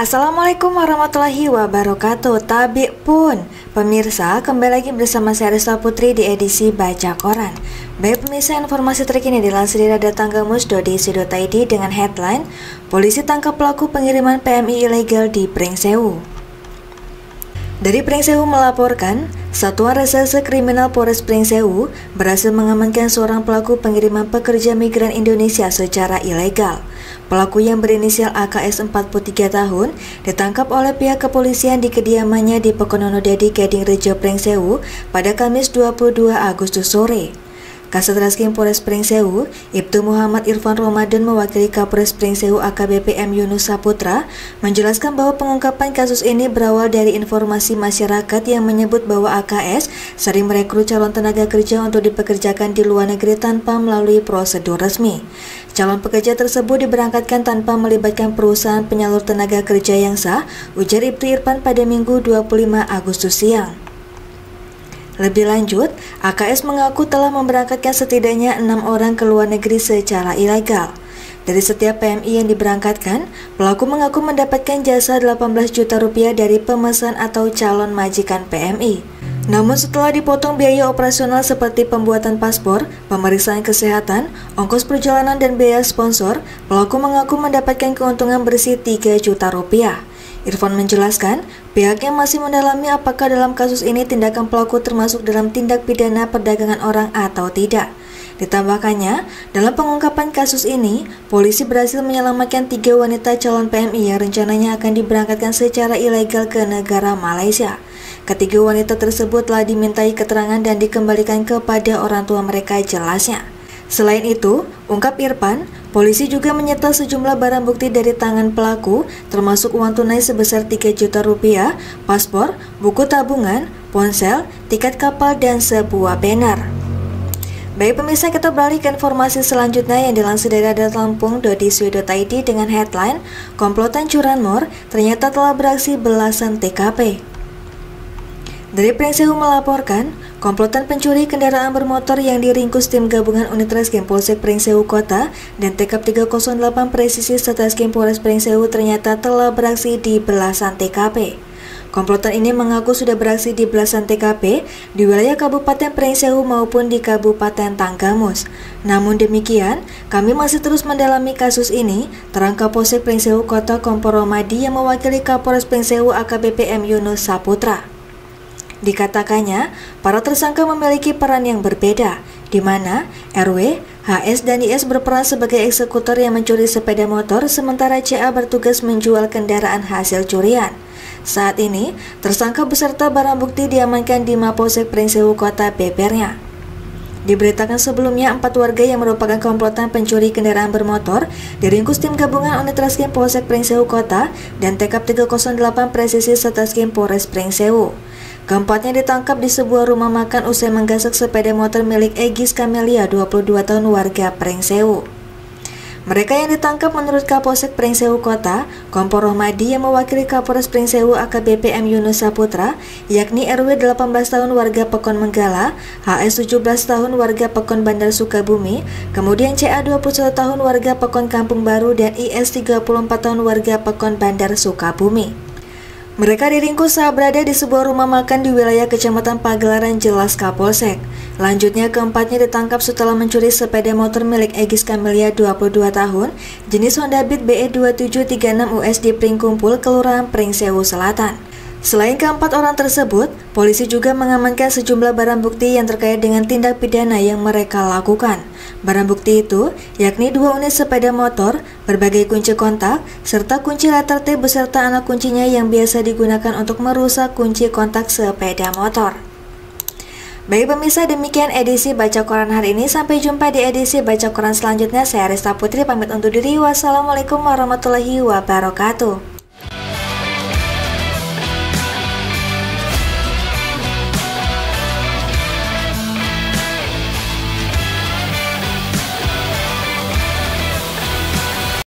Assalamualaikum warahmatullahi wabarakatuh. Tabik pun pemirsa, kembali lagi bersama saya Rista Putri di edisi Baca Koran. Baik pemirsa, informasi terkini dilansir dari datanggamus.co.id dengan headline Polisi tangkap pelaku pengiriman PMI ilegal di Pringsewu. Dari Pringsewu melaporkan, Satuan Reserse Kriminal Polres Pringsewu berhasil mengamankan seorang pelaku pengiriman pekerja migran Indonesia secara ilegal. Pelaku yang berinisial AKS 43 tahun ditangkap oleh pihak kepolisian di kediamannya di Pekonono Dadi, Kedingrejo, Pringsewu pada Kamis 22 Agustus sore. Kasat Reskrim Polres Pringsewu, Ibtu Muhammad Irfan Ramadan mewakili Kapolres Pringsewu AKBP M Yunus Saputra menjelaskan bahwa pengungkapan kasus ini berawal dari informasi masyarakat yang menyebut bahwa AKS sering merekrut calon tenaga kerja untuk dipekerjakan di luar negeri tanpa melalui prosedur resmi. Calon pekerja tersebut diberangkatkan tanpa melibatkan perusahaan penyalur tenaga kerja yang sah, ujar Ibtu Irfan pada Minggu 25 Agustus siang. Lebih lanjut, AKS mengaku telah memberangkatkan setidaknya 6 orang ke luar negeri secara ilegal. Dari setiap PMI yang diberangkatkan, pelaku mengaku mendapatkan jasa 18 juta rupiah dari pemesan atau calon majikan PMI. Namun setelah dipotong biaya operasional seperti pembuatan paspor, pemeriksaan kesehatan, ongkos perjalanan dan biaya sponsor, pelaku mengaku mendapatkan keuntungan bersih 3 juta rupiah. Irfan menjelaskan, pihaknya masih mendalami apakah dalam kasus ini tindakan pelaku termasuk dalam tindak pidana perdagangan orang atau tidak. Ditambahkannya, dalam pengungkapan kasus ini, polisi berhasil menyelamatkan 3 wanita calon PMI yang rencananya akan diberangkatkan secara ilegal ke negara Malaysia. Ketiga wanita tersebut telah dimintai keterangan dan dikembalikan kepada orang tua mereka, jelasnya. Selain itu, ungkap Irfan, polisi juga menyita sejumlah barang bukti dari tangan pelaku, termasuk uang tunai sebesar 3 juta rupiah, paspor, buku tabungan, ponsel, tiket kapal, dan sebuah banner. Baik pemirsa, kita beralih ke informasi selanjutnya yang dilansir dari datalampung.co.id dengan headline Komplotan curanmor ternyata telah beraksi belasan TKP. Dari Pringsewu melaporkan, komplotan pencuri kendaraan bermotor yang diringkus tim gabungan unit Reskrim Polsek Pringsewu Kota dan TKP 308 Presisi Satreskrim Polres Pringsewu ternyata telah beraksi di belasan TKP. Komplotan ini mengaku sudah beraksi di belasan TKP di wilayah Kabupaten Pringsewu maupun di Kabupaten Tanggamus. Namun demikian, kami masih terus mendalami kasus ini, terang Kapolsek Pringsewu Kota Kompol Romadi yang mewakili Kapolres Pringsewu AKBP M Yunus Saputra. Dikatakannya, para tersangka memiliki peran yang berbeda, di mana RW, HS, dan IS berperan sebagai eksekutor yang mencuri sepeda motor, sementara CA bertugas menjual kendaraan hasil curian. Saat ini, tersangka beserta barang bukti diamankan di Mapolsek Pringsewu Kota Bebernya. Diberitakan sebelumnya, 4 warga yang merupakan komplotan pencuri kendaraan bermotor diringkus tim gabungan unit Reskrim Polsek Pringsewu Kota dan TKP 308 Presisi Satreskrim Polres Pringsewu. Keempatnya ditangkap di sebuah rumah makan usai menggasak sepeda motor milik Egis Kamelia, 22 tahun warga Pringsewu. Mereka yang ditangkap menurut Kapolsek Pringsewu Kota, Kompol Romadi yang mewakili Kapolres Pringsewu AKBP M Yunus Saputra, yakni RW 18 tahun warga Pekon Menggala, HS 17 tahun warga Pekon Bandar Sukabumi, kemudian CA 21 tahun warga Pekon Kampung Baru, dan IS 34 tahun warga Pekon Bandar Sukabumi. Mereka diringkus saat berada di sebuah rumah makan di wilayah Kecamatan Pagelaran, jelas Kapolsek. Lanjutnya, keempatnya ditangkap setelah mencuri sepeda motor milik Egis Kamelia 22 tahun, jenis Honda Beat BE 2736 US di Pringkumpul, Kelurahan Pringsewu Selatan. Selain keempat orang tersebut, polisi juga mengamankan sejumlah barang bukti yang terkait dengan tindak pidana yang mereka lakukan. Barang bukti itu yakni 2 unit sepeda motor, berbagai kunci kontak, serta kunci letter T beserta anak kuncinya yang biasa digunakan untuk merusak kunci kontak sepeda motor. Baik pemirsa, demikian edisi Baca Koran hari ini. Sampai jumpa di edisi Baca Koran selanjutnya. Saya Rista Putri pamit undur diri. Wassalamualaikum warahmatullahi wabarakatuh.